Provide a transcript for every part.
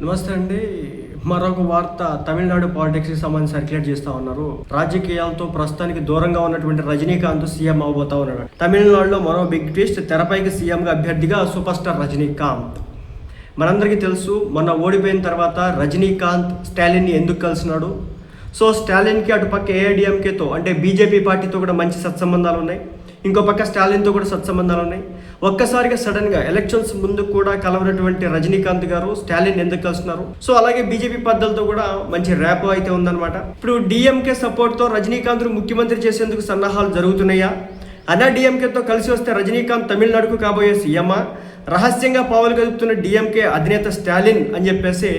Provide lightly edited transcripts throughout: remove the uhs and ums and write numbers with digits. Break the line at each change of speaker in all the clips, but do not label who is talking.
నమస్తే అండి. మరొక వార్త తమిళనాడు పాలిటిక్స్కి సంబంధించి సర్క్యులేట్ చేస్తూ ఉన్నారు. రాజకీయాలతో ప్రస్తుతానికి దూరంగా ఉన్నటువంటి రజనీకాంత్ సీఎం అవబోతా ఉన్నాడు. తమిళనాడులో మరో బిగ్ ట్విస్ట్, తెరపైకి సీఎంగా అభ్యర్థిగా సూపర్ స్టార్ రజనీకాంత్. మనందరికీ తెలుసు, మొన్న ఓడిపోయిన తర్వాత రజనీకాంత్ స్టాలిన్ని ఎందుకు కలిసినాడు. సో స్టాలిన్కి అటుపక్క ఏఐడిఎంకేతో అంటే బీజేపీ పార్టీతో కూడా మంచి సత్సంబంధాలు ఉన్నాయి. ఇంకో పక్క స్టాలిన్తో కూడా సత్సంబంధాలు ఉన్నాయి. ఒక్కసారిగా సడన్గా ఎలక్షన్స్ ముందు కూడా కలవనటువంటి రజనీకాంత్ గారు స్టాలిన్ ఎందుకు కలుస్తున్నారు. సో అలాగే బీజేపీ పెద్దలతో కూడా మంచి ర్యాపో అయితే ఉందన్నమాట. ఇప్పుడు డిఎంకే సపోర్ట్తో రజనీకాంత్ను ముఖ్యమంత్రి చేసేందుకు సన్నాహాలు జరుగుతున్నాయా? అన్నా డిఎంకేతో కలిసి వస్తే రజనీకాంత్ తమిళనాడుకు కాబోయే సీఎమా? రహస్యంగా పావులు కదుపుతున్న డిఎంకే అధినేత స్టాలిన్ అని చెప్పేసి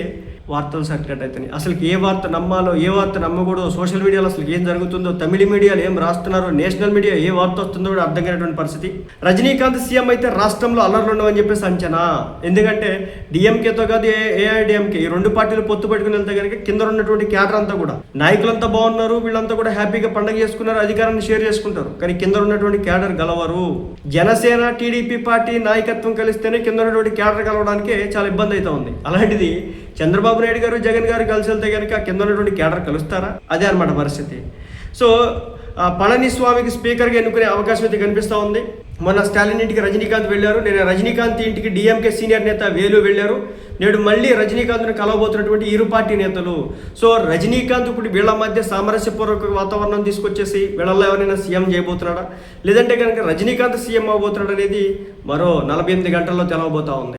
వార్తలు సర్క్యులేట్ అవుతున్నాయి. అసలు ఏ వార్త నమ్మాలో, ఏ వార్త నమ్మకూడదో, సోషల్ మీడియాలో అసలు ఏం జరుగుతుందో, తమిళ మీడియాలో ఏం రాస్తున్నారో, నేషనల్ మీడియా ఏ వార్త వస్తుందో కూడా అర్థం కానటువంటి పరిస్థితి. రజనీకాంత్ సీఎం అయితే రాష్ట్రంలో అల్లర్లు ఉండవని చెప్పేసి అంచనా. ఎందుకంటే డిఎంకేతో కాదు ఏఐడిఎంకే, ఈ రెండు పార్టీలు పొత్తు పెట్టుకుని వెళ్తే కనుక కింద ఉన్నటువంటి క్యాడర్ అంతా కూడా నాయకులంతా బాగున్నారు, వీళ్ళంతా కూడా హ్యాపీగా పండుగ చేసుకున్నారు, అధికారాన్ని షేర్ చేసుకుంటారు. కానీ కింద ఉన్నటువంటి క్యాడర్ గలవరు. జనసేన టీడీపీ పార్టీ నాయకత్వం కలిస్తేనే కింద ఉన్నటువంటి క్యాడర్ కలవడానికి చాలా ఇబ్బంది అయితే ఉంది. అలాంటిది చంద్రబాబు నాయుడు గారు, జగన్ గారు కలిసి వెళ్తే కనుక కింద ఉన్నటువంటి క్యాడర్ కలుస్తారా? అదే అనమాట పరిస్థితి. సో పళనిస్వామికి స్పీకర్గా ఎన్నుకునే అవకాశం అయితే కనిపిస్తూ ఉంది. మొన్న స్టాలిన్ ఇంటికి రజనీకాంత్ వెళ్ళారు. నేను రజనీకాంత్ ఇంటికి డిఎంకే సీనియర్ నేత వేలు వెళ్ళారు. నేడు మళ్ళీ రజనీకాంత్ను కలవబోతున్నటువంటి ఇరు పార్టీ నేతలు. సో రజనీకాంత్ ఇప్పుడు వీళ్ళ మధ్య సామరస్యపూర్వక వాతావరణం తీసుకొచ్చేసి వీళ్ళల్లో ఎవరైనా సీఎం చేయబోతున్నాడా, లేదంటే కనుక రజనీకాంత్ సీఎం అవబోతున్నాడు అనేది మరో 48 గంటల్లో తెలవబోతా ఉంది.